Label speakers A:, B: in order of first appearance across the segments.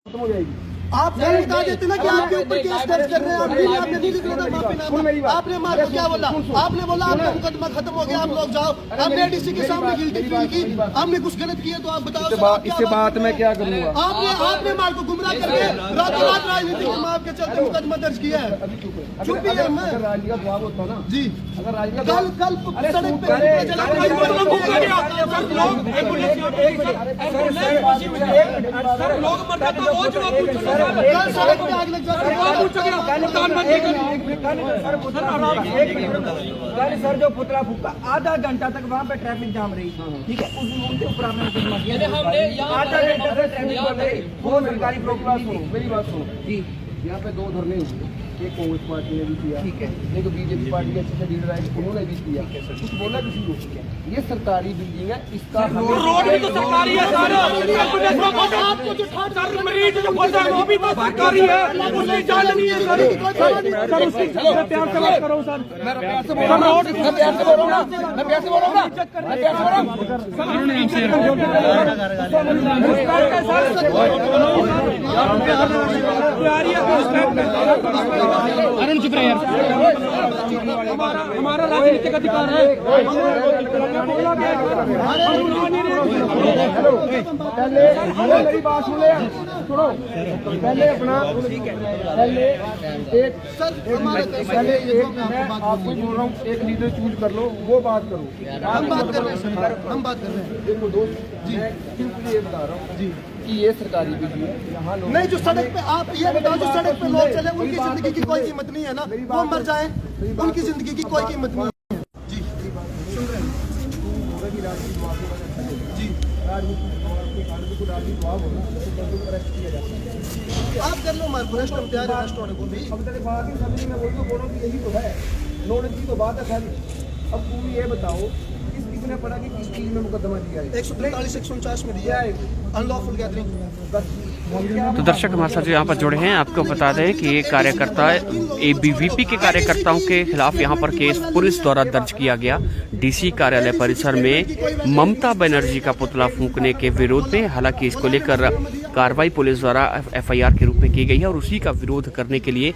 A: खत्म हो जाएगी।
B: आप बता देते ना कि आपके ऊपर केस दर्ज कर रहे हैं, आपने नहीं लिख रहा था माफी नामा। आपने मार को क्या बोला? आपने बोला आपका मुकदमा खत्म हो गया, आप लोग जाओ। हमने डीसी के सामने गिल्टी फील की, हमने कुछ गलत किया तो आप बताओ।
A: इससे बात मैं क्या करूँगा?
B: आपने मार को गुमराह करके रातों रात राजनीति के माफ के चलते मुकदमा दर्ज किया है। चुप भी है मैं
A: राजी का जवाब होता ना
B: जी।
A: अगर राजी का
B: कल सड़क पे आग लग जाती
C: है। सर जो पुतला फूका आधा घंटा तक वहाँ पे ट्रैफिक जाम रही, ठीक है, उनके ऊपर आपने मुकदमा किया। आधा घंटा से ट्रैफिक बंद रही। वो सरकारी प्रोग्राम सुनो,
A: मेरी बात सुनो
C: जी।
A: यहाँ पे 2 धरने हुए, एक कांग्रेस पार्टी ने भी किया,
C: ठीक है,
A: एक बीजेपी पार्टी के अच्छे से लीडर आए उन्होंने भी किया। कुछ बोला किसी को? ये सरकारी बिल्डिंग है, इसका
D: रोड भी तो सरकारी है सर। मरीज जो बोल रहा है वो भी तो सरकारी है, उसकी जान नहीं है सर। उसकी प्यार से बात करो सर।
A: मैं प्यार से बोल रहा हूँ, मैं प्यार से बोल रहा हूँ, मैं प्यार से बोल रहा हूँ, मैं प्यार से बोल रहा हूँ।
D: अरुण चुप रहे यार, हमारा राजनीतिक अधिकार है।
A: पहले मेरी बात सुनो, पहले अपना पहले मैं आपको बोल रहा हूँ, एक लीडर चूज कर लो, वो बात करो।
B: हम बात कर रहे हैं, हम बात कर रहे हैं।
A: देखो दोस्त जी, सिंपली ये बता रहा हूँ जी कि ये सरकारी बिल्डिंग है, यहाँ लोग
B: नहीं जो सड़क पे आप ये बताओ, जो सड़क पे लोग चले उनकी जिंदगी की कोई कीमत नहीं है ना, वो मर जाए उनकी जिंदगी की कोई कीमत नहीं है। जी सुन रहे हैं जी। आप कर लो मार अरेस्ट, हम तैयार है अरेस्ट होने को भी।
A: अब तेरे बात ही समझ में वही तो बोलो कि यही तो है, नॉलेज की तो बात है सारी। अब तुम ये बताओ किसने पढ़ा कि किस चीज में मुकदमा दिया है?
B: 143 149 में दिया है अनलॉफुल गैदरिंग।
E: तो दर्शक हमारे साथ यहाँ पर जुड़े हैं, आपको बता दें कि ये कार्यकर्ता एबीवीपी के कार्यकर्ताओं के खिलाफ यहाँ पर केस पुलिस द्वारा दर्ज किया गया। डीसी कार्यालय परिसर में ममता बनर्जी का पुतला फूंकने के विरोध में। हालांकि इसको लेकर कार्रवाई पुलिस द्वारा एफआईआर के रूप में की गई है और उसी का विरोध करने के लिए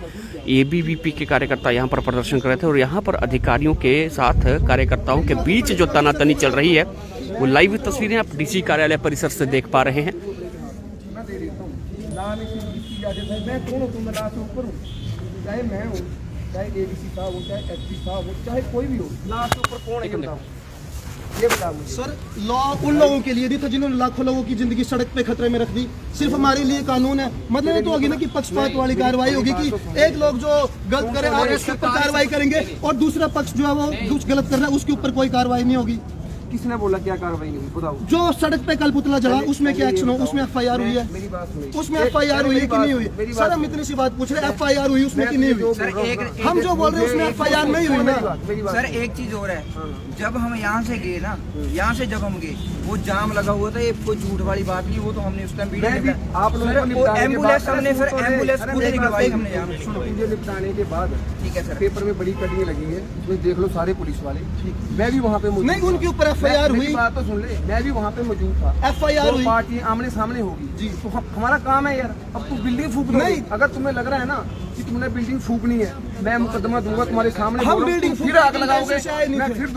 E: एबीवीपी के कार्यकर्ता यहाँ पर प्रदर्शन कर रहे थे और यहाँ पर अधिकारियों के साथ कार्यकर्ताओं के बीच जो तनातनी चल रही है वो लाइव तस्वीरें आप डीसी कार्यालय परिसर से देख पा रहे हैं।
A: मैं कौन हूँ? मैं लाश से ऊपर हूँ, चाहे मैं हूँ, चाहे एडीसी साहब हो, चाहे एसपी साहब हो, चाहे कोई भी हो, लाश से ऊपर कौन है? ये बताओ मुझे।
B: सर लॉ उन लोगों के लिए भी था जिन्होंने लाखों लोगों की जिंदगी सड़क पे खतरे में रख दी। सिर्फ हमारे लिए कानून है, मतलब ये तो होगी ना कि पक्षपात वाली कार्रवाई होगी कि एक लोग जो गलत करे आप उसके ऊपर कार्रवाई करेंगे और दूसरा पक्ष जो है वो कुछ गलत कर रहा है उसके ऊपर कोई कार्रवाई नहीं होगी।
A: किसने बोला क्या कार्रवाई नहीं हुई? बताओ।
B: जो सड़क पे कल पुतला जला उसमें क्या एक्शन हो? उसमें एफआईआर हुई है?
A: मेरी बात सुनिए,
B: उसमें एफआईआर हुई है कि नहीं हुई? सर हम इतनी सी बात पूछ रहे हैं, एफआईआर हुई उसमें कि नहीं हुई? हम जो बोल रहे हैं उसमें एफआईआर नहीं हुई ना।
C: सर एक चीज और है, जब हम यहाँ से गए ना, यहाँ से जब हम गए वो जाम लगा हुआ था, ये कोई झूठ वाली बात नहीं, वो तो हमने उस टाइम वीडियो
A: आप लोगों
C: एम्बुलेंस हमने फिर एम्बुलेंस पूरी निकलवाई हमने यहाँ पे।
A: निपटाने के बाद
C: ठीक है सर,
A: पेपर में बड़ी कटिंग लगी है, उसमें देख लो सारे पुलिस वाले। मैं भी वहाँ पे मौजूद
B: नहीं, उनके ऊपर एफआईआर हुई,
A: बात तो सुन ले, मैं भी वहाँ पे मौजूद था।
B: एफआईआर हुई,
A: पार्टी आमने सामने होगी जी, तो हमारा काम है यार। अब तू बिल्डिंग फूक दो, नहीं अगर तुम्हें लग रहा है ना कि तुमने बिल्डिंग फूकनी है, मैं मुकदमा दूंगा तुम्हारे सामने।
B: हम बिल्डिंग
A: फिर आग लगाओगे, मैं फिर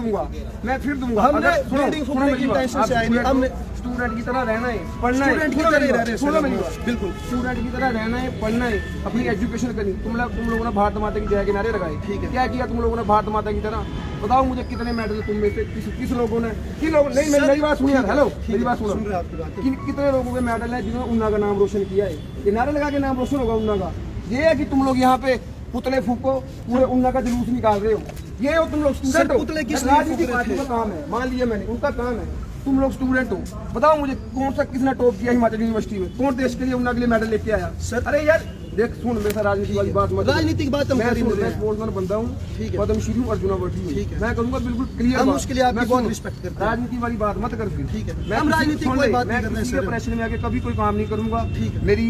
A: दूंगा।
B: हमने बिल्डिंग फूकने की इंटेंशन से आए नहीं, हमने
A: स्टूडेंट की तरह रहना है, पढ़ना है,
B: स्टूडेंट की तरह रह रहे हैं।
A: बिल्कुल स्टूडेंट की तरह रहना है, पढ़ना है, अपनी एजुकेशन करनी। तुम लोगों ने भारत माता की जय के नारे लगाए, ठीक है, क्या किया तुम लोगों ने भारत माता की तरह? बताओ मुझे कितने मेडल तुम में से किस लोगों ने, किन लोग नहीं, मेरी बात सुनिए, हेलो मेरी बात सुनो, कितने लोगों के मेडल है जिन्होंने उन्ना का नाम रोशन किया है? ये नारे लगा के नाम रोशन होगा उन्ना का? ये है कि तुम लोग यहाँ पे पुतले फूको, पूरे उन्ना का जुलूस निकाल रहे हो, ये हो तुम लोग स्टूडेंट हो?
B: पुतले किस
A: राजनीतिक पार्टी का काम है, मान लिया मैंने, उनका काम है, तुम लोग स्टूडेंट हो। बताओ मुझे कौन सा किसने टॉप किया हिमाचल यूनिवर्सिटी में? कौन देश के लिए उन्ना के लिए मेडल लेके आया? सर अरे यार देख सुन, मेरे साथ राजनीति वाली बात मत,
B: राजनीतिक बात हम कर रहे हैं।
A: मैं स्पोर्ट्समैन बंदा हूँ, पद्मश्री अर्जुना अवार्डी, मैं करूँगा बिल्कुल क्लियर।
B: हम उसके लिए आपकी बहुत रिस्पेक्ट करते हैं।
A: राजनीति वाली बात मत कर फिर, ठीक है?
B: हम राजनीति की कोई बात नहीं कर रहे हैं,
A: प्रेशर में आके कभी कोई काम नहीं करूँगा, ठीक है? मेरी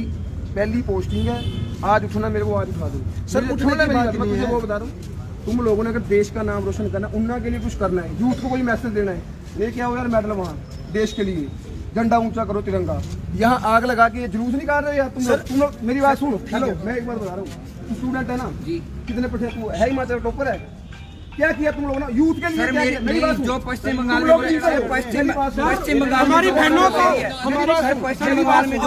A: पहली पोस्टिंग है, आज उठना मेरे को आज उठा दो सर, उठने की बात नहीं है। वो बता रहा हूँ, तुम लोगों ने अगर देश का नाम रोशन करना, उन्ना के लिए कुछ करना है, यूथ को कोई मैसेज देना है, लेके आओ यार मेडल वहाँ देश के लिए। झंडा ऊंचा करो तिरंगा, यहाँ आग लगा के ये जुलूस निकाल रहे हो यार तुम लोग मेरी बात सुनो। हेलो, मैं एक बार बता रहा हूँ, तू स्टूडेंट है ना जी, कितने परसेंट तू है, हिमाचल टॉपर है, क्या किया तुम लोगों ने यूथ के लिए? क्या किया? मेरी बात सुनो,
C: जो पश्चिम बंगाल में पश्चिम बंगाल
D: हमारी बहनों को
C: पश्चिम बंगाल में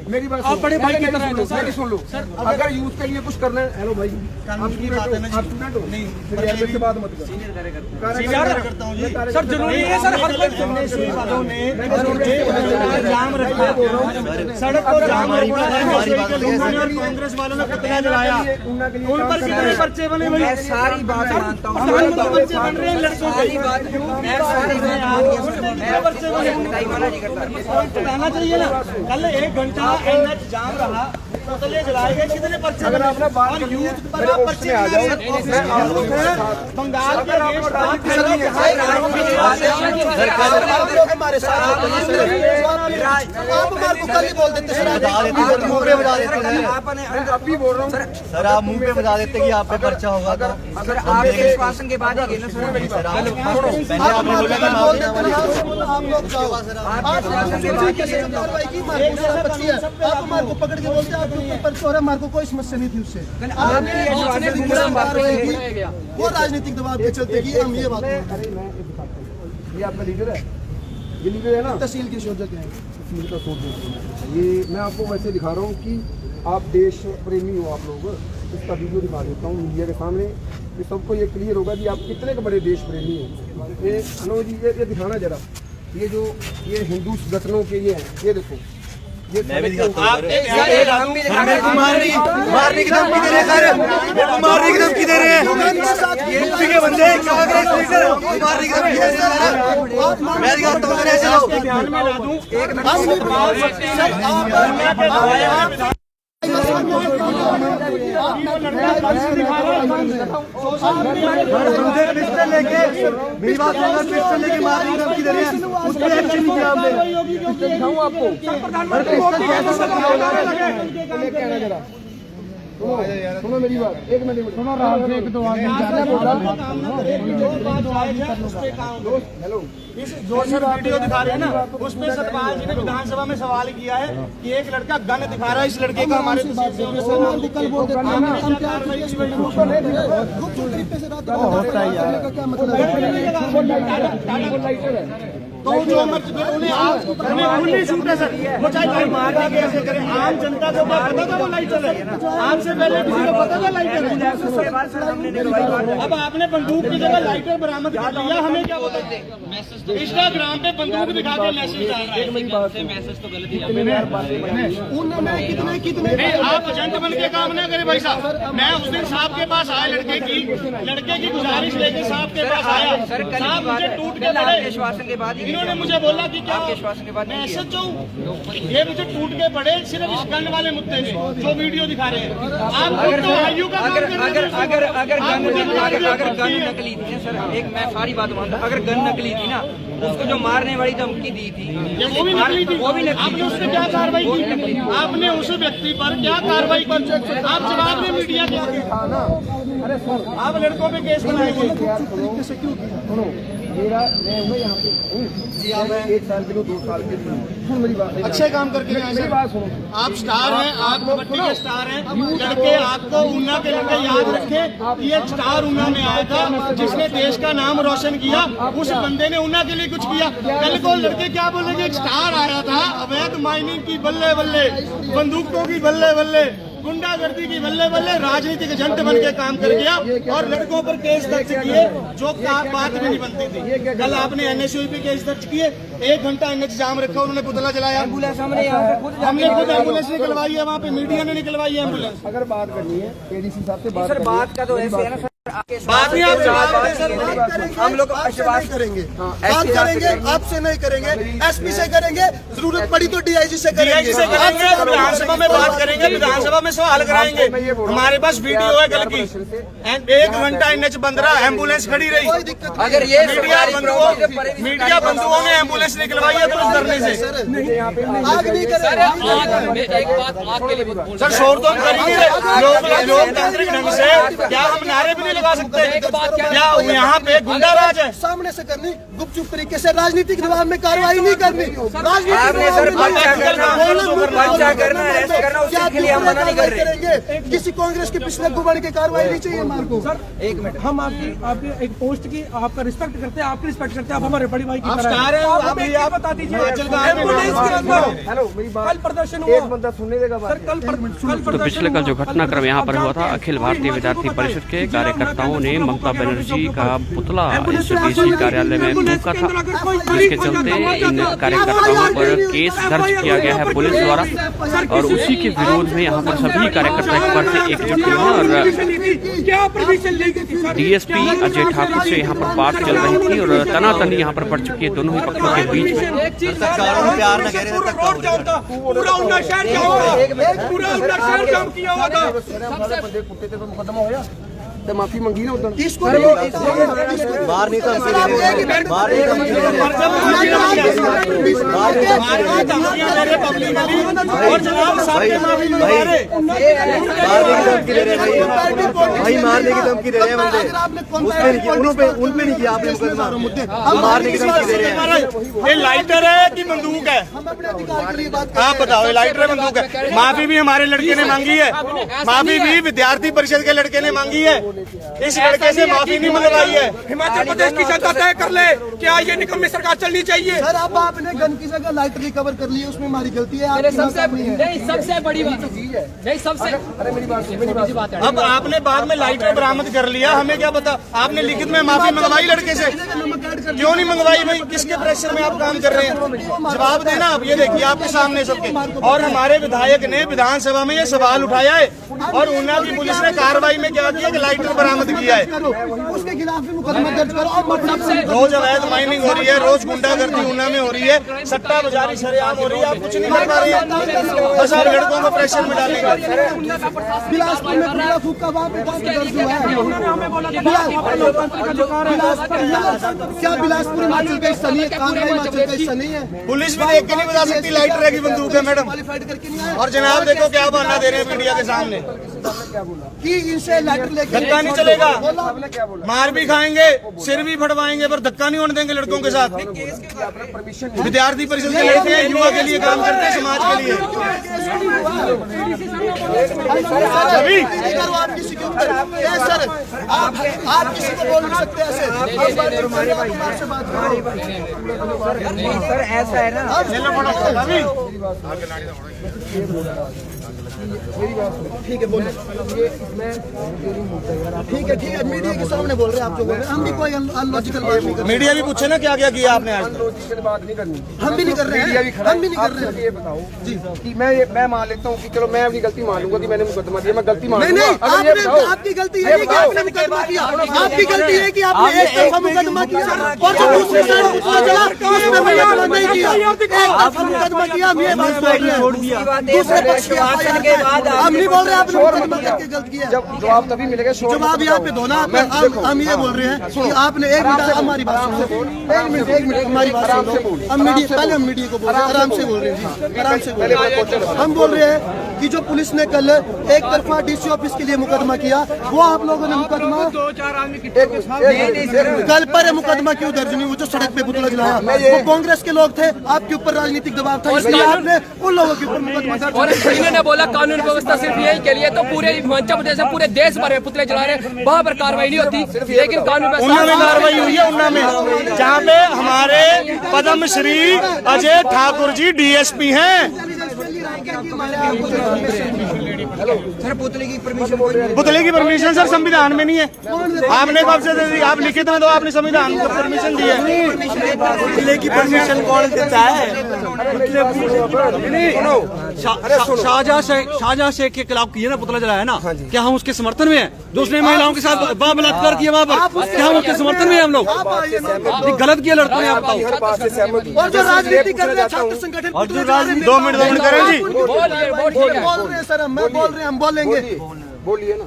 A: मेरी बात आप बड़े भाई की तरह सुन लो। अगर यूथ के लिए कुछ करना है, हेलो भाई आप स्टूडेंट हो नहीं, फिर से बात मत करो
D: सर, जरूरी है सर, हर जाम रखा, सड़क को जाम रखा, कांग्रेस वालों ने पुतला जलाया, उन पर कितने पर्चे बने भाई?
C: मैं सारी बात मानता हूँ,
D: पर्चे बन रहे हैं लड़कों
C: सारी बात मैं सारी
D: बताना चाहिए ना। कल 1 घंटा एनएच जाम रहा, पुतले जलाए गए, कितने पर्चे
A: अगर आपने बात
D: और
A: करनी है
D: यूथ पर
A: मेरे
D: आप
A: ऑफिस में आ जाओ,
D: बंगाल के
B: हमारे साथ आप हमारे को कल ही बोल देते सर, मुंह पे बजा देते हैं।
A: अभी बोल रहा हूँ
B: सर, आप मुंह पे बजा देते कि आप पे पर्चा होगा।
C: अगर आपके विश्वासन के बाद ही ना सर,
B: आप लोग जाओ, आप हमारे को पकड़ के बोलते आपके पर्चा हो रहा है, हमारे को कोई समस्या नहीं थी उससे। वो राजनीतिक दबाव के चलते कि हम ये बात,
A: अरे मैं ये आपका लीडर है, ये लीडर है ना,
B: तहसील की शोधक है,
A: तहसील का सोच। ये मैं आपको वैसे दिखा रहा हूँ कि आप देश प्रेमी हो आप लोग, इसका वीडियो दिखा देता हूँ मीडिया के सामने, ये सबको ये क्लियर होगा कि आप कितने के बड़े देश प्रेमी हो। ये अनुज जी ये दिखाना जरा, ये जो ये हिंदू संगठनों के ये हैं, ये देखो, ये
B: मारने की धमकी दे रहे हैं सर, मारने की धमकी दे रहे हैं, यूपी के बंदे मारने की धमकी दे रहे हैं। मैं दिखाता हूँ ऐसे लोग,
D: ध्यान में ला दूं,
B: मेरी बात लेके मारने की धमकी दे रहे हैं, उस पर एक्शन नहीं किया हमने।
A: दिखाऊँ आपको सुनो मेरी बात, एक मिनट सुनो, राम से एक दो हेलो,
D: जो सर वीडियो दिखा रहे हैं ना, उसमें सतपाल जी ने विधानसभा में सवाल किया है कि एक लड़का गन दिखा रहा है, इस लड़के का हमारे तो जो उन्हें शूट है सर, वो चाहे कोई मार के कैसे करे, आम जनता को पता था वो लाइटर है, आपसे पहले किसी को पता था लाइटर है। अब आपने बंदूक की जगह लाइटर बरामद कर लिया, हमें क्या बोलते? इंस्टाग्राम पे बंदूक दिखा के मैसेज डाल रहे हैं, मैसेज तो गलत है। कितने आप एजेंट बन के काम ना करें भाई साहब। मैं उस दिन साहब के पास आया, लड़के की गुजारिश लेके साहब के पास आया, साहब मुझे टूट के पड़े, इन्होंने मुझे बोला कि क्या मैं एसएचओ हूँ, ये मुझे टूट के पड़े सिर्फ इस गन वाले मुद्दे में जो वीडियो दिखा रहे हैं। आप
C: अगर गन नकली थी सर, एक मैं सारी बात मानता, अगर गन नकली थी ना, उसको जो मारने वाली धमकी दी थी
D: वो भी नकली थी, आपने उस पर क्या कार्रवाई की? आपने उस व्यक्ति पर क्या कार्रवाई की? आप जवाब में मीडिया क्या, आप लड़कों पे केस बनाएंगे?
A: सुनो मेरा, मैं हूँ यहाँ पे जी, आप 1 साल के लिए 2 साल के लिए, सुन मेरी बात,
D: अच्छे काम करके
A: मेरी बात सुनो,
D: आप स्टार हैं, आप कबड्डी के स्टार हैं, लड़के आपको ऊना के लड़के याद रखें, ये स्टार ऊना में आया था जिसने देश का नाम रोशन किया, उस बंदे ने ऊना के लिए कुछ किया। कल को लड़के क्या बोलेंगे, एक स्टार आया था, अवैध माइनिंग की बल्ले बल्ले, बंदूकों की बल्ले बल्ले, गुंडागर्दी की बल्ले बल्ले, राजनीतिक एजेंट बन के काम कर गया और लड़कों पर केस दर्ज किए जो बात भी नहीं बनती थी। कल आपने एनएसयूआई पे केस दर्ज किए, 1 घंटा एनएच जाम रखा, उन्होंने पुतला जलाया,
C: एम्बुलेंस हमने
D: खुद एम्बुलेंस निकलवाई है, वहाँ पे मीडिया ने निकलवाई है एम्बुलेंस।
A: अगर बात करनी है एडीसी साहब से
C: सर, बात का तो ऐसे है ना सर,
D: बात नहीं आप
C: हम लोग
B: आश्वासन करेंगे, बात करेंगे, आपसे नहीं करेंगे, एसपी से करेंगे, जरूरत पड़ी तो डीआईजी से करेंगे,
D: विधानसभा में बात करेंगे, विधानसभा में सवाल कराएंगे। हमारे पास वीडियो है कल की, 1 घंटा एनएच बंद रहा, एम्बुलेंस खड़ी रही,
C: अगर ये
D: मीडिया बंधुओं ने एम्बुलेंस निकलवाई है तो धरने से। सर शोर तो हम कर ही नहीं रहे, लोकतांत्रिक ढंग से, क्या हम नारे भी नहीं लगा सकते हैं? क्या यहाँ पे गुंडा राज है?
B: सामने से करनी, गुपचुप तरीके से राजनीतिक दबाव में कार्रवाई नहीं करनी। किसी कांग्रेस के पिछले गुबड़ के कार्रवाई नहीं चाहिए हमारे को।
C: एक मिनट,
F: हम आपकी एक पोस्ट की आपका रिस्पेक्ट करते हैं, आपकी रिस्पेक्ट करते हैं, आप हमारे बड़ी भाई की
D: आप
F: तरह
D: स्टार हैं,
F: आप
D: आप
F: हमें
D: भी
F: एक
D: आप
F: चीज़ बता दीजिए,
D: हिमाचल का आदमी
F: एम्बुलेंस के अंदर
A: हेलो मेरी बात,
F: कल प्रदर्शन
A: एक
F: हुआ
A: बंदा सुनने देगा
F: सर,
E: तो पिछले कल जो घटनाक्रम यहाँ पर हुआ था, अखिल भारतीय विद्यार्थी परिषद के कार्यकर्ताओं ने ममता बनर्जी का पुतला इस डीसी कार्यालय में फूंका था, जिसके चलते इन कार्यकर्ताओं पर केस दर्ज किया गया है पुलिस द्वारा। और उसी के विरोध में यहाँ पर सभी कार्यकर्ता एक बार से एकजुट हुए और डीएसपी अजय ठाकुर से यहाँ पर बात चल रही थी और तनातनी यहाँ पर बढ़ चुकी है दोनों ही पक्षों के बीच में।
F: पूरा उन्ना शहर जाम किया हुआ था।
A: मुकदमा होया तो माफी मंगी ना उधर
B: इसको
G: बाहर नहीं
D: और जनाब सामने माफी मांग रहे
G: भाई, मारने की धमकी दे रहे हैं बंदे। उन पे नहीं किया आपने मुकदमा, मारने की धमकी दे रहे हैं।
D: ये लाइटर है कि बंदूक है?
B: हम अपने अधिकार के लिए बात
D: आप बताओ, ये लाइटर है बंदूक है? माफी भी हमारे लड़के ने मांगी है, माफी भी विद्यार्थी परिषद के लड़के ने मांगी है, इस लड़के से माफी नहीं मंगवाई है।
F: हिमाचल प्रदेश की जनता तय कर ले क्या ये निकम्मी सरकार चलनी चाहिए।
B: सर, अब आपने गन की जगह लाइटर रिकवर कर ली है, उसमें हमारी गलती है।
C: सबसे बड़ी बात नहीं, सबसे
D: अब आपने बाद में लाइटर बरामद कर लिया, हमें क्या पता? आपने लिखित में माफी मंगवाई लड़के से? क्यों नहीं मंगवाई भाई? किसके प्रेशर में आप काम कर रहे हैं? जवाब देना। आप ये देखिए आपके सामने सबके, और हमारे विधायक ने विधानसभा में ये सवाल उठाया है और ऊना की पुलिस ने कार्रवाई में क्या किया कि लाइटर बरामद किया है।
B: उसके खिलाफ भी मुकदमा दर्ज करो। और
D: रोज अवैध माइनिंग हो रही है, रोज गुंडागर्दी ऊना में हो रही है, सट्टा बाजारी सरेआम हो रही है, आप कुछ नहीं कर पा रहे हैं। बस आप लड़कों को प्रेशर में डालेंगे।
B: बिलासपुर में पूरा फूका वहाँ पे दर्ज हुआ है। क्या बिलासपुर हिमाचल का हिस्सा नहीं है? कांगड़ा हिमाचल का हिस्सा नहीं है?
D: पुलिस भी देख के नहीं बता सकती लाइटर है कि बंदूक है मैडम।
B: क्वालिफाइड करके नहीं आया
D: और जनाब देखो क्या बहाना दे रहे हैं मीडिया के सामने,
B: कि इनसे लेटर लेके
D: धक्का नहीं चलेगा,
A: आपने क्या बोला?
D: मार भी खाएंगे, सिर भी फटवाएंगे, पर धक्का नहीं होने देंगे लड़कों के साथ।
A: परमिशन
D: विद्यार्थी परिषद के लड़के हैं, युवा के लिए काम करते हैं, समाज के लिए।
B: अभी अगर आप किसी के ऊपर सर आप किसी को बोल नहीं सकते ऐसे।
C: सर ऐसा है ना,
B: ठीक है बोलिए। ठीक है मीडिया के सामने बोल रहे हैं आप जो बोल रहे हैं। हम भी कोई अनलॉजिकल बात नहीं कर रहे।
D: मीडिया भी पूछे ना क्या क्या किया आपने आज तक?
A: लॉजिकल बात नहीं करनी।
B: हम भी नहीं कर रहे हैं, हम भी नहीं कर रहे हैं।
A: ये बताओ जी कि मैं मान लेता हूँ कि चलो मैं अपनी गलती मान लूंगा कि मैंने मुकदमा दिया, मैं गलती मान
B: नहीं
A: लूंगा।
B: नहीं, आपने आपकी गलती है कि आपने मुकदमा किया। आपकी गलती है कि आपने एक तरफा मुकदमा किया और जो दूसरी साइड दूसरा चला उसमें मुकदमा नहीं किया। एक तरफा मुकदमा किया, हम ये बात बोल रहे हैं। दूसरे पक्ष के बाद हम नहीं बोल रहे आपने मुकदमा करके गलत किया।
A: जब जवाब तभी मिलेगा।
B: जवाब यहाँ पे दो ना। हम ये बोल रहे हैं कि आपने एक मिनट हमारी बात सुनो। एक मिनट हमारी बात सुनो। हम मीडिया पहले हम मीडिया को बोल रहे हैं, आराम से बोल रहे हैं जी, आराम से बोल रहे हैं। हम बोल रहे हैं कि जो पुलिस ने कल एक तरफा डीसी ऑफिस के लिए मुकदमा किया, वो आप लोगों ने मुकदमा कल पर मुकदमा क्यों दर्ज नहीं? वो जो सड़क पे पुतला जलाया वो कांग्रेस के लोग थे, आपके ऊपर राजनीतिक दबाव था, इसलिए आपने उन लोगों के ऊपर मुकदमा दर्ज।
H: और इन्होंने बोला कानून व्यवस्था सिर्फ यही के लिए, तो पूरे हिमाचल प्रदेश में पूरे देश भर में पुतले जला रहे, वहाँ पर कार्रवाई नहीं होती, लेकिन कानून
D: उन्ना में कार्रवाई हुई है, उन्ना में, जहाँ पे हमारे पद्मश्री अजय ठाकुर जी डीएसपी हैं। पुतले की परमिशन सर संविधान में नहीं है, आपने कब से दे दी? आप लिखित में तो आपने संविधान को परमिशन दी है।
G: पुतले की परमिशन कौन देता है?
F: शाहजहां शेख के खिलाफ किया ना पुतला जलाया ना, क्या हम उसके समर्थन में हैं? जो उसने महिलाओं के साथ बलात्कार किया वहाँ पर, क्या हम उसके समर्थन में हैं? हम लोग गलत किया लड़कों ने, आप बताओ।
B: और जो राजनीति कर रहे हैं छात्र संगठन,
D: और जो 2 मिनट करें जी,
B: बोल रहे हैं सर, मैं बोल रहे हैं, हम बोलेंगे।
A: बोलिए ना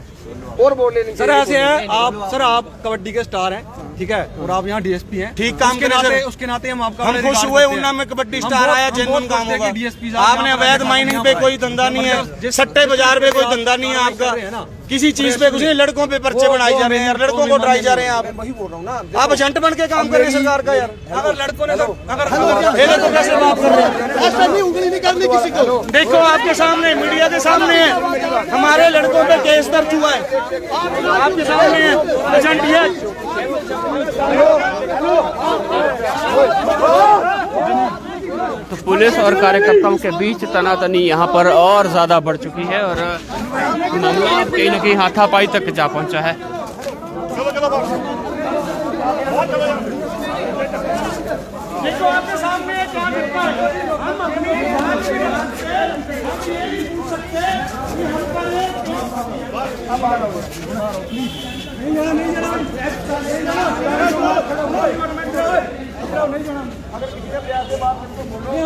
A: और बोले नहीं।
F: सर ऐसे है आप, सर आप कबड्डी के स्टार हैं, ठीक है, और आप यहाँ डीएसपी हैं,
D: ठीक काम के नाते
F: उसके नाते हम आपका
D: हम खुश हुए। उन्ना में कबड्डी स्टार आया, जेन्युइन काम होगा। आपने अवैध माइनिंग पे कोई धंधा नहीं है, सट्टे बाजार पे कोई धंधा नहीं है आपका, किसी चीज पे कुछ नहीं। लड़कों पे पर्चे बनाए जा रहे हैं, लड़कों को डराई जा रहे हैं। आप
A: वही बोल रहा हूँ ना,
D: आप एजेंट बन के काम कर रहे हैं सरकार का यार।
F: अगर लड़कों ने तो अगर
D: तो कैसे बात कर रहे हैं?
B: ऐसा नहीं, उंगली नहीं करनी किसी को।
D: देखो आपके सामने, मीडिया के सामने है, हमारे लड़कों पे केस दर्ज हुआ है, आपके सामने है एजेंट ये।
E: तो पुलिस और कार्यकर्ताओं के बीच तनातनी यहाँ पर और ज्यादा बढ़ चुकी है और मामला कहीं न कहीं हाथापाई तक जा पहुंचा है।
D: देखो आपके सामने क्या करता है, हम अपनी जांच के बाद से हम ये नहीं पूछ सकते कि हम पर
A: अगर किसी ने प्यार से बात करते तो बोलो,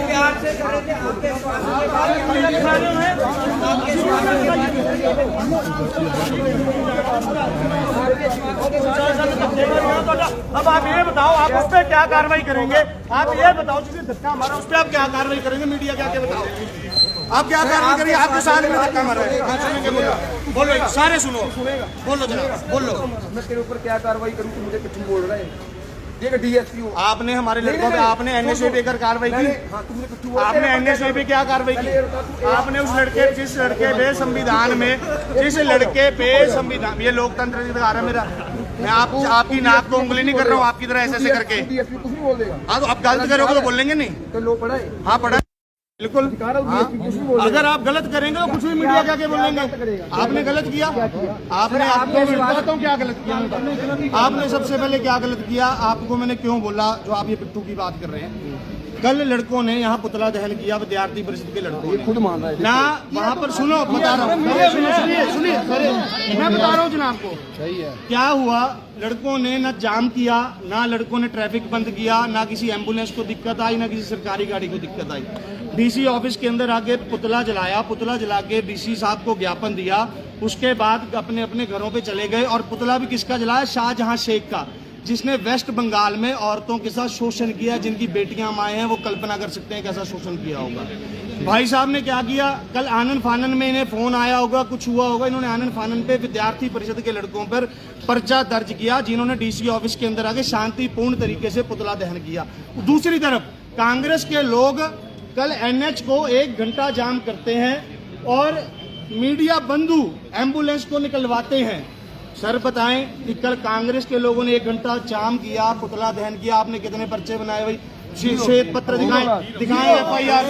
C: प्यार से कर रहे थे आपके
D: अब आप ये बताओ, आप उस पर क्या कार्रवाई करेंगे? आप ये बताओ, जिसे धक्का मारा उस पर आप क्या कार्रवाई करेंगे? मीडिया क्या क्या बताओ, आप क्या कार्रवाई करेंगे? आपके साथ में धक्का मारा है, बोलो सारे सुनो, बोलो जनाब बोलो।
A: मैं तेरे ऊपर क्या कार्रवाई करूँ, तू मुझे कुछ बोल रहा है? ये डीएसपी हो,
D: आपने हमारे लड़कों पे आपने एनएसए पे कर कार्रवाई की।
A: हाँ, तुमने कुछ
D: आपने एनएसए पे क्या कार्रवाई की? आपने उस लड़के, जिस लड़के पे संविधान में, जिस लड़के पे संविधान, ये लोकतंत्र दिखा रहा है मेरा, मैं आपकी नाक को उंगली नहीं कर रहा हूँ आपकी तरह ऐसे करके।
A: डीएसपी कुछ नहीं बोल देगा।
D: हाँ, तो आप गलत करोगे तो बोलेंगे नहीं?
A: तो लो पढ़ा है,
D: हाँ पढ़ा बिल्कुल।
A: डीएसपी कुछ नहीं बोल
D: अगर आप गलत करेंगे तो कुछ भी मीडिया क्या बोलेंगे? आपने गलत किया, आपने आपको बताता हूँ क्या गलत किया। आपने सबसे पहले क्या गलत किया, आपको मैंने क्यों बोला, जो आप ये पिट्ठू की बात कर रहे हैं। कल लड़कों ने यहाँ पुतला दहन किया, विद्यार्थी परिषद के लड़कों ने,
A: खुद मान रहा है
D: ना वहाँ पर। सुनो बता रहा हूँ, सुनिए मैं बता रहा हूँ जनाब को क्या हुआ। लड़कों ने ना जाम किया, ना लड़कों ने ट्रैफिक बंद किया, ना किसी एम्बुलेंस को दिक्कत आई, ना किसी सरकारी गाड़ी को दिक्कत आई। डीसी ऑफिस के अंदर आके पुतला जलाया, पुतला जला के डीसी साहब को ज्ञापन दिया, उसके बाद अपने अपने घरों पे चले गए। और पुतला भी किसका जलाया? शाहजहां शेख का, जिसने वेस्ट बंगाल में औरतों के साथ शोषण किया। जिनकी बेटियां माए हैं वो कल्पना कर सकते हैं कैसा शोषण किया होगा। भाई साहब ने क्या किया, कल आनन फानन में इन्हें फोन आया होगा, कुछ हुआ होगा, इन्होंने आनन फानन पे विद्यार्थी परिषद के लड़कों पर पर्चा दर्ज किया, जिन्होंने डीसी ऑफिस के अंदर आके शांतिपूर्ण तरीके से पुतला दहन किया। दूसरी तरफ कांग्रेस के लोग कल एनएच को 1 घंटा जाम करते हैं और मीडिया बंधु एम्बुलेंस को निकलवाते हैं। सर बताएं कि कल कांग्रेस के लोगों ने 1 घंटा जाम किया, पुतला दहन किया, आपने कितने पर्चे बनाए भाई? श्वेत पत्र दिखाएं एफआईआर।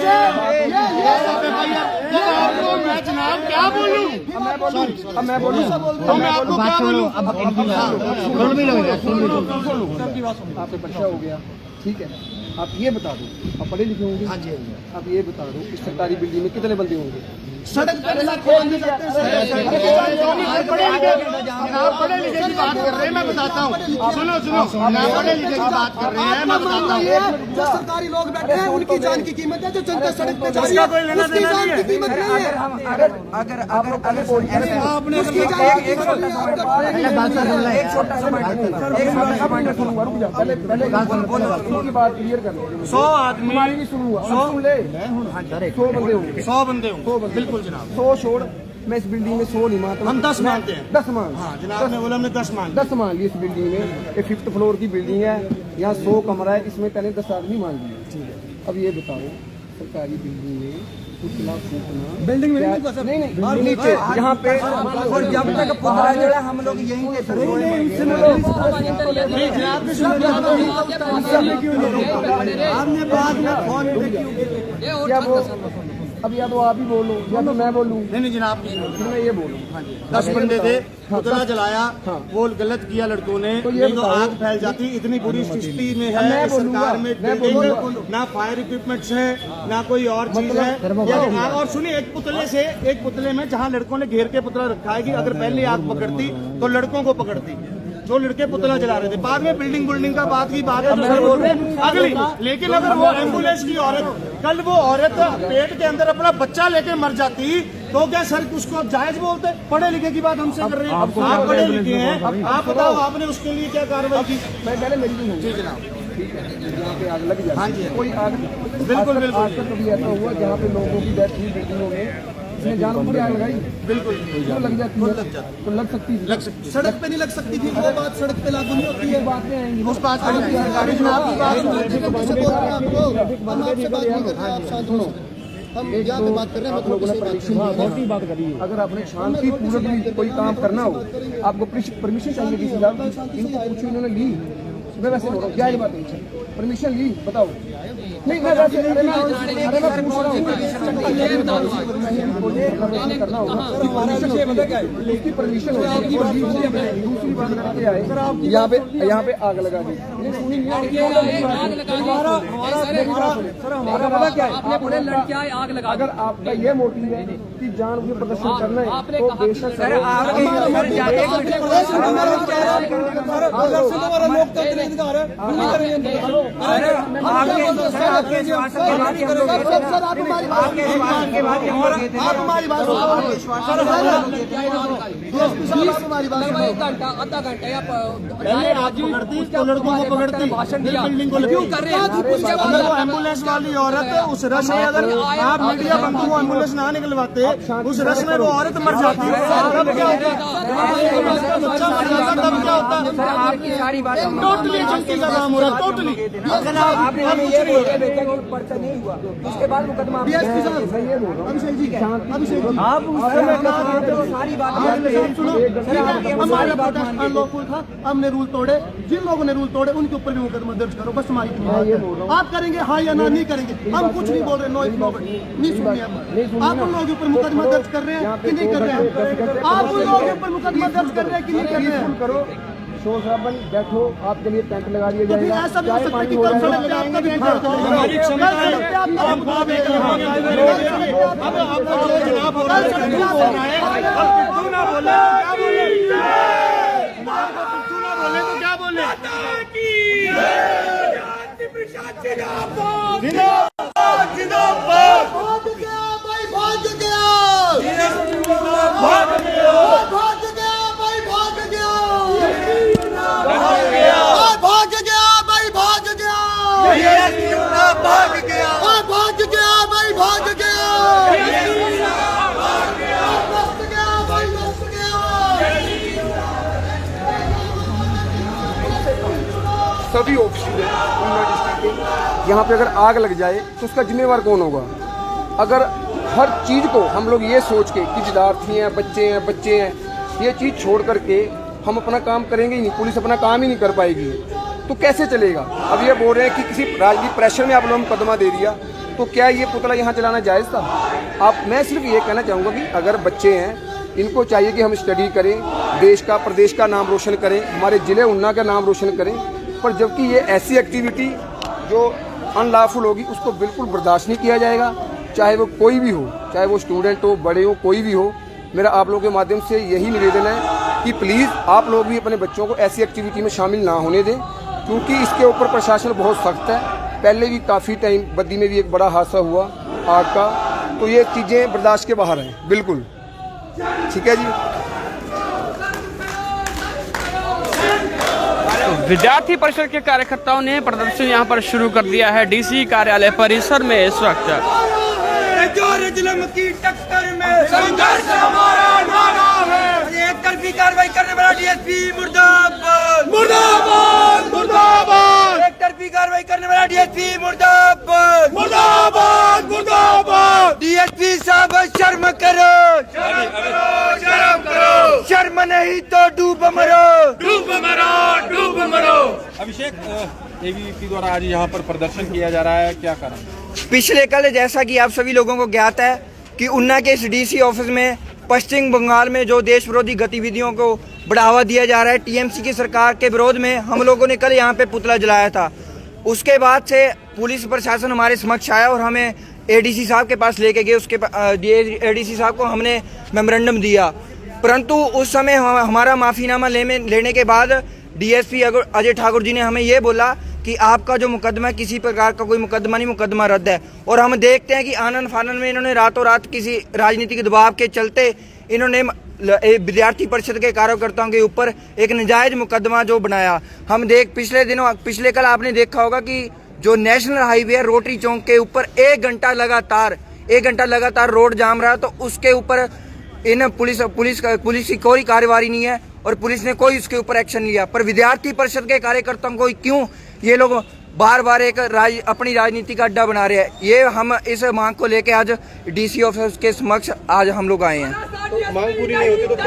D: मैं जनाब क्या बोलूं?
A: मैं बोलूँ,
D: मैं आपको क्या बोलूं?
A: आपसे पर्चा हो गया, ठीक है। आप ये बता दो, आप पढ़े लिखे होंगे? हाँ जी। आप ये बता दो इस सरकारी बिल्डिंग में कितने बंदे होंगे?
B: सड़क पर
D: पढ़े लिखे की बात कर रहे हैं, मैं बताता हूँ। सुनो पढ़े लिखे की बात कर रहे हैं, मैं बताता हूँ।
B: जो सरकारी लोग बैठे हैं उनकी जान की कीमत है, जो जनता सड़क पे जा रही है उसकी जान की कीमत नहीं है।
A: आपने बात क्लियर कर लो।
D: 100 आदमी, 100 बंदे होंगे बिल्कुल जनाब।
A: 100 छोड़, मैं इस बिल्डिंग में 100 नहीं मानता,
D: हम 10 मानते हैं।
A: 10 मान,
D: हाँ जनाब ने बोला हमने 10 मान
A: 10 मान ली इस बिल्डिंग में। ये 5th फ्लोर की बिल्डिंग है, यहाँ 100 कमरा है, इसमें पहले 10 आदमी मान लिए, ठीक है। अब ये बताओ सरकारी बिल्डिंग में उतना फूकना, बिल्डिंग में नहीं नीचे यहाँ पे,
C: और जब तक पुतला जला हम लोग यहीं के आपने बाद में फोन पे क्यों
A: क्या वो? अब या तो आप ही बोलो या तो मैं बोलूँ।
D: नहीं जनाब,
A: मैं ये बोलूँ।
D: 10 बंदे थे, पुतला जलाया, वो गलत किया लड़कों ने, नहीं तो आग फैल जाती। इतनी बुरी स्थिति में है सरकार में, ना फायर इक्विपमेंट्स है, ना कोई और चीज है। और सुनिए, एक पुतले में जहाँ लड़कों ने घेर के पुतला रखा है कि अगर पहले आग पकड़ती तो लड़कों को पकड़ती, जो लड़के पुतला जला रहे थे। बाद में बिल्डिंग का बात की बात है, जो सर बोल रहे हैं अगली। लेकिन अगर वो एम्बुलेंस की औरत, कल वो औरत पेट के अंदर अपना बच्चा लेके मर जाती तो क्या सर उसको आप जायज बोलते हैं? पढ़े लिखे की बात हमसे कर रहे हैं, आप पढ़े लिखे हैं, आप बताओ आपने उसके लिए क्या कार्रवाई की?
A: मैं पहले मेरी जी जनाब, ठीक है, जहाँ पे आग लग जाती है, कोई आग
D: बिल्कुल
A: आज तक कभी ऐसा हुआ जहाँ पे लोगों की डेथ हुई बिल्डिंगों में, इसने जानबूझ के आग लगाई?
D: बिल्कुल
A: लग जाती है, तो लग सकती थी,
B: सड़क पे नहीं लग सकती थी, वो बात सड़क पे लागू नहीं होती है।
A: बात में आएंगी
B: उस बात पर आपकी बात हम आपसे बात नहीं कर रहे, आप शांत हो, हम यहाँ पे बात कर रहे हैं,
A: लोगों ने परमिशन बात करी। अगर आपने शांति पूर्वक कोई काम करना हो, आपको परमिशन चाहिए किसी साहब, इनको पूछो, इन्होंने ली? मैं वैसे बोल रहा हूँ, क्या बात है, परमिशन ली? बताओ। नहीं मैं वैसे करना होगा, उसकी परमिशन होगी। दूसरी बात करके आए यहाँ पे आग लगा दी, अगर आपका ये मोटिव है कि जानबूझ के प्रदर्शन करना है तो बेशक
D: लड़कों को पकड़ती बिल्डिंग को क्यों कर रहे हैं? एम्बुलेंस वाली औरत उस रश में, अगर आप मीडिया बंधु को एम्बुलेंस ना निकलवाते, उस रश में वो औरत मर जाती है, तब क्या होता? बच्चा मर जाता, तब क्या होता?
C: आपकी सारी बात
D: टोटली जनती का काम हो रहा है, टोटली।
C: पर्चा नहीं हुआ, उसके बाद मुकदमा
B: आप
C: सारी बात
B: हमारा प्रोटेस्ट अनलॉफुल था, हमने रूल तोड़े, जिन लोगों ने रूल तोड़े उनके ऊपर भी मुकदमा दर्ज करो, बस हमारी आप करेंगे हाँ या ना नहीं करेंगे, हम कुछ नहीं बोल रहे, नो नहीं सुनिए आप उन लोगों के ऊपर मुकदमा दर्ज कर रहे हैं कि नहीं कर रहे हैं? आप उन लोगों के ऊपर मुकदमा दर्ज कर रहे हैं कि नहीं कर रहे हैं?
A: करो, शोर शराबा बैठो, आपके लिए टेंट लगा दिया जाएगा।
B: ऐसा भी हो सकता है कि कल सड़क पे आपका भी
D: क्या बोले?
A: सभी ऑफिसर यहाँ पे अगर आग लग जाए तो उसका जिम्मेवार कौन होगा? अगर हर चीज़ को हम लोग ये सोच के कि विद्यार्थी हैं, बच्चे हैं, ये चीज़ छोड़ करके हम अपना काम करेंगे ही नहीं, पुलिस अपना काम ही नहीं कर पाएगी, तो कैसे चलेगा? अब ये बोल रहे हैं कि किसी राजनीतिक प्रेशर में आप लोगों ने मुकदमा दे दिया, तो क्या ये पुतला यहाँ चलाना जायज़ था? मैं सिर्फ ये कहना चाहूँगा कि अगर बच्चे हैं, इनको चाहिए कि हम स्टडी करें, देश का प्रदेश का नाम रोशन करें, हमारे ज़िले उन्ना का नाम रोशन करें, पर जबकि ये ऐसी एक्टिविटी जो अनलॉफुल होगी उसको बिल्कुल बर्दाश्त नहीं किया जाएगा, चाहे वो कोई भी हो, चाहे वो स्टूडेंट हो, बड़े हो, कोई भी हो। मेरा आप लोगों के माध्यम से यही निवेदन है कि प्लीज़ आप लोग भी अपने बच्चों को ऐसी एक्टिविटी में शामिल ना होने दें, क्योंकि इसके ऊपर प्रशासन बहुत सख्त है। पहले भी काफ़ी टाइम बद्दी में भी एक बड़ा हादसा हुआ आग का, तो ये चीज़ें बर्दाश्त के बाहर हैं, बिल्कुल। ठीक है जी।
E: विद्यार्थी परिषद के कार्यकर्ताओं ने प्रदर्शन यहां पर शुरू कर दिया है डीसी कार्यालय परिसर में। इस वक्त
C: जुल्म की टक्कर में संघर्ष हमारा नारा है, एक तरफी कार्रवाई करने वाला डीएसपी मुर्दाबाद मुर्दाबाद मुर्दाबाद, एक तरफी कार्रवाई करने वाला डीएसपी मुर्दाबाद मुर्दाबाद मुर्दाबाद। डीएसपी साहब शर्म करो, शर्म करो, शर्म नहीं तो डूब मरो, डूब मरो, डूब मरो।
I: अभिषेक, एबीवीपी द्वारा आज यहाँ पर प्रदर्शन किया जा रहा है, क्या कारण?
C: पिछले कल जैसा कि आप सभी लोगों को ज्ञात है कि उन्ना के इस डीसी ऑफिस में पश्चिम बंगाल में जो देश विरोधी गतिविधियों को बढ़ावा दिया जा रहा है, टीएमसी की सरकार के विरोध में हम लोगों ने कल यहाँ पे पुतला जलाया था। उसके बाद से पुलिस प्रशासन हमारे समक्ष आया और हमें एडीसी साहब के पास लेके गए। उसके एडीसी साहब को हमने मेमोरेंडम दिया, परंतु उस समय हमारा माफ़ीनामा लेने के बाद डीएसपी अजय ठाकुर जी ने हमें ये बोला कि आपका जो मुकदमा है किसी प्रकार का कोई मुकदमा नहीं, मुकदमा रद्द है। और हम देखते हैं कि आनन फानन में इन्होंने रातों रात किसी राजनीतिक दबाव के चलते इन्होंने विद्यार्थी परिषद के कार्यकर्ताओं के ऊपर एक नाजायज मुकदमा जो बनाया। हम पिछले कल आपने देखा होगा कि जो नेशनल हाईवे है रोटरी चौक के ऊपर 1 घंटा लगातार रोड जाम रहा, तो उसके ऊपर इन पुलिस की कोई कार्रवाई नहीं है और पुलिस ने कोई उसके ऊपर एक्शन लिया। पर विद्यार्थी परिषद के कार्यकर्ताओं को क्यों ये लोग बार बार अपनी राजनीति का अड्डा बना रहे हैं? ये हम इस मांग को लेके आज डीसी ऑफिस के समक्ष आज हम लोग आए हैं।
I: तो मांग पूरी नहीं होती तो क्या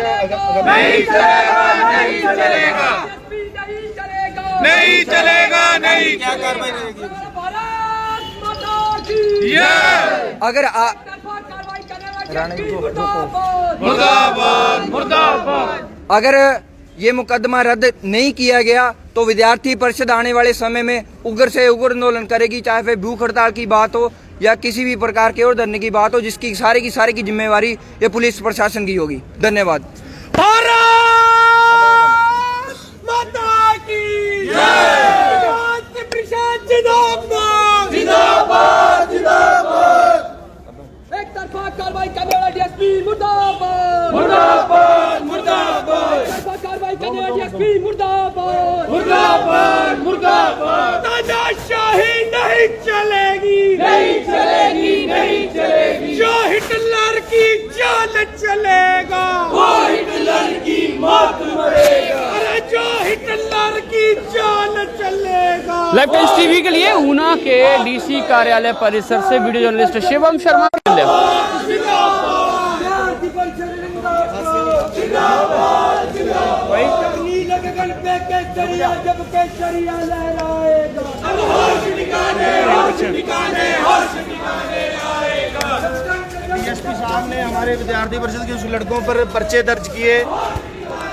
C: नहीं चलेगा
I: क्या कार्रवाई रहेगी?
C: अगर अगर ये मुकदमा रद्द नहीं किया गया तो विद्यार्थी परिषद आने वाले समय में उग्र से उग्र आंदोलन करेगी, चाहे फिर भूख हड़ताल की बात हो या किसी भी प्रकार के और धरने की बात हो, जिसकी सारी की जिम्मेवारी ये पुलिस प्रशासन की होगी। धन्यवाद।
H: एक तरफा कार्रवाई करने वाला डीएसपी मुर्दाबाद, मुर्दाबाद, मुर्दाबाद। एक तरफा कार्रवाई करने वाला डीएसपी मुर्दाबाद, मुर्दाबाद, मुर्दाबाद। तानाशाही नहीं चलेगी, नहीं चलेगी, नहीं चलेगी। जो हिटलर की जान चलेगा वो हिटलर की मौत मरेगा। अरे जो हिटलर की जान चलेगा।
E: लाइव टाइम्स टीवी के लिए ऊना के डीसी कार्यालय परिसर से video journalist Shivam Sharma.
D: DSP साहब ने हमारे विद्यार्थी परिषद के उस लड़कों पर पर्चे दर्ज किए,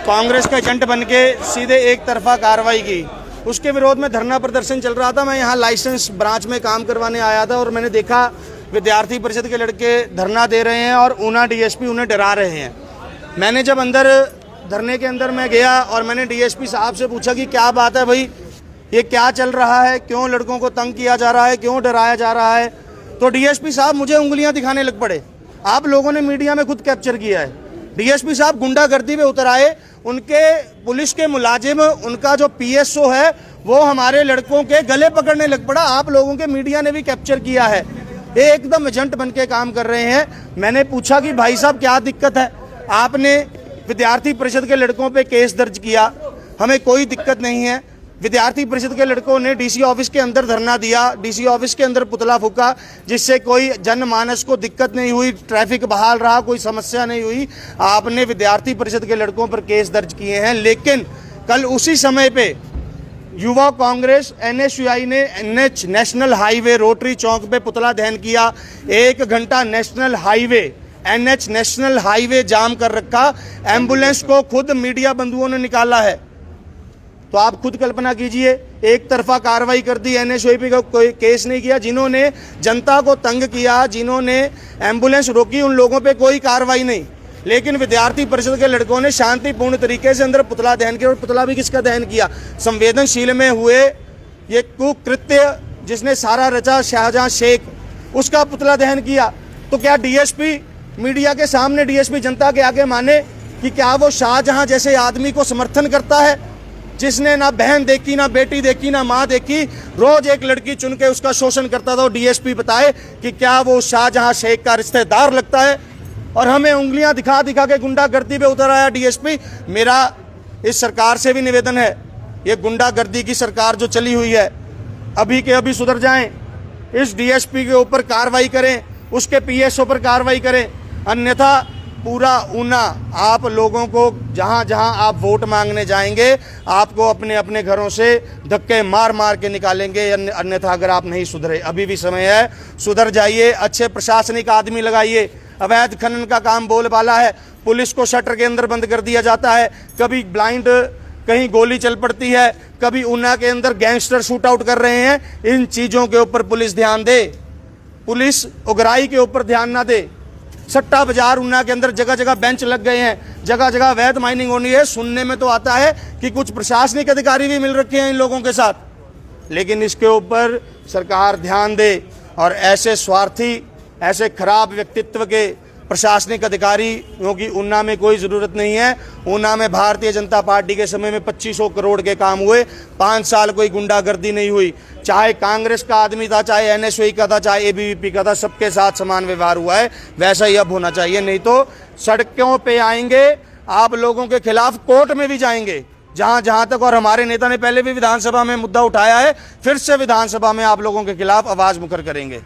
D: कांग्रेस का एजेंट बन के सीधे एक तरफा कार्रवाई की। उसके विरोध में धरना प्रदर्शन चल रहा था। मैं यहाँ लाइसेंस ब्रांच में काम करवाने आया था और मैंने देखा विद्यार्थी परिषद के लड़के धरना दे रहे हैं और ऊना डीएसपी उन्हें डरा रहे हैं। मैंने जब अंदर धरने के अंदर मैं गया और मैंने डीएसपी साहब से पूछा कि क्या बात है भाई, ये क्या चल रहा है, क्यों लड़कों को तंग किया जा रहा है, क्यों डराया जा रहा है, तो डीएसपी साहब मुझे उंगलियां दिखाने लग पड़े। आप लोगों ने मीडिया में खुद कैप्चर किया है। डीएसपी साहब गुंडागर्दी में उतर आए, उनके पुलिस के मुलाजिम, उनका जो पीएसओ है वो हमारे लड़कों के गले पकड़ने लग पड़ा। आप लोगों के मीडिया ने भी कैप्चर किया है। ये एकदम एजेंट बन के काम कर रहे हैं। मैंने पूछा कि भाई साहब क्या दिक्कत है? आपने विद्यार्थी परिषद के लड़कों पे केस दर्ज किया, हमें कोई दिक्कत नहीं है। विद्यार्थी परिषद के लड़कों ने डीसी ऑफिस के अंदर धरना दिया, डीसी ऑफिस के अंदर पुतला फूका, जिससे कोई जनमानस को दिक्कत नहीं हुई, ट्रैफिक बहाल रहा, कोई समस्या नहीं हुई। आपने विद्यार्थी परिषद के लड़कों पर केस दर्ज किए हैं। लेकिन कल उसी समय पे युवा कांग्रेस एनएसयूआई ने एनएच नेशनल हाईवे रोटरी चौक पे पुतला दहन किया। 1 घंटा national highway NH national highway जाम कर रखा। एम्बुलेंस को खुद मीडिया बंधुओं ने निकाला है। तो आप खुद कल्पना कीजिए, एक तरफा कार्रवाई कर दी, एनएसयूआई का कोई केस नहीं किया। जिन्होंने जनता को तंग किया, जिन्होंने एम्बुलेंस रोकी, उन लोगों पे कोई कार्रवाई नहीं। लेकिन विद्यार्थी परिषद के लड़कों ने शांतिपूर्ण तरीके से अंदर पुतला दहन किया। और पुतला भी किसका दहन किया? संवेदनशील में हुए ये कुकृत्य जिसने सारा रचा, शाहजहां शेख, उसका पुतला दहन किया। तो क्या डीएसपी मीडिया के सामने, डीएसपी जनता के आगे माने कि क्या वो शाहजहां जैसे आदमी को समर्थन करता है, जिसने ना बहन देखी, ना बेटी देखी, ना माँ देखी, रोज एक लड़की चुन के उसका शोषण करता था? डीएसपी बताए कि क्या वो शाहजहां शेख का रिश्तेदार लगता है? और हमें उंगलियां दिखा दिखा के गुंडागर्दी पे उतर आया डीएसपी। मेरा इस सरकार से भी निवेदन है, ये गुंडागर्दी की सरकार जो चली हुई है, अभी के अभी सुधर जाएं। इस डीएसपी के ऊपर कार्रवाई करें, उसके पीएसओ पर कार्रवाई करें, अन्यथा पूरा ऊना आप लोगों को जहां जहां आप वोट मांगने जाएंगे, आपको अपने अपने घरों से धक्के मार मार के निकालेंगे। अन्यथा अगर आप नहीं सुधरे, अभी भी समय है, सुधर जाइए। अच्छे प्रशासनिक आदमी लगाइए। अवैध खनन का काम बोलबाला है, पुलिस को शटर के अंदर बंद कर दिया जाता है, कभी ब्लाइंड कहीं गोली चल पड़ती है, कभी ऊना के अंदर गैंगस्टर शूट आउट कर रहे हैं। इन चीजों के ऊपर पुलिस ध्यान दे, पुलिस उगराई के ऊपर ध्यान ना दे। सट्टा बाजार ऊना के अंदर जगह जगह बेंच लग गए हैं, जगह जगह अवैध माइनिंग होनी है। सुनने में तो आता है कि कुछ प्रशासनिक अधिकारी भी मिल रखे हैं इन लोगों के साथ।
J: लेकिन इसके ऊपर सरकार ध्यान दे और ऐसे स्वार्थी, ऐसे खराब व्यक्तित्व के प्रशासनिक अधिकारियों की ऊना में कोई ज़रूरत नहीं है। ऊना में भारतीय जनता पार्टी के समय में 2500 करोड़ के काम हुए, 5 साल कोई गुंडागर्दी नहीं हुई। चाहे कांग्रेस का आदमी था, चाहे एनएसयूआई का था, चाहे एबीवीपी का था, सबके साथ समान व्यवहार हुआ है। वैसा ही अब होना चाहिए, नहीं तो सड़कों पे आएंगे, आप लोगों के खिलाफ कोर्ट में भी जाएंगे। जहां तक, और हमारे नेता ने पहले भी विधानसभा में मुद्दा उठाया है, फिर से विधानसभा में आप लोगों के खिलाफ आवाज मुखर करेंगे।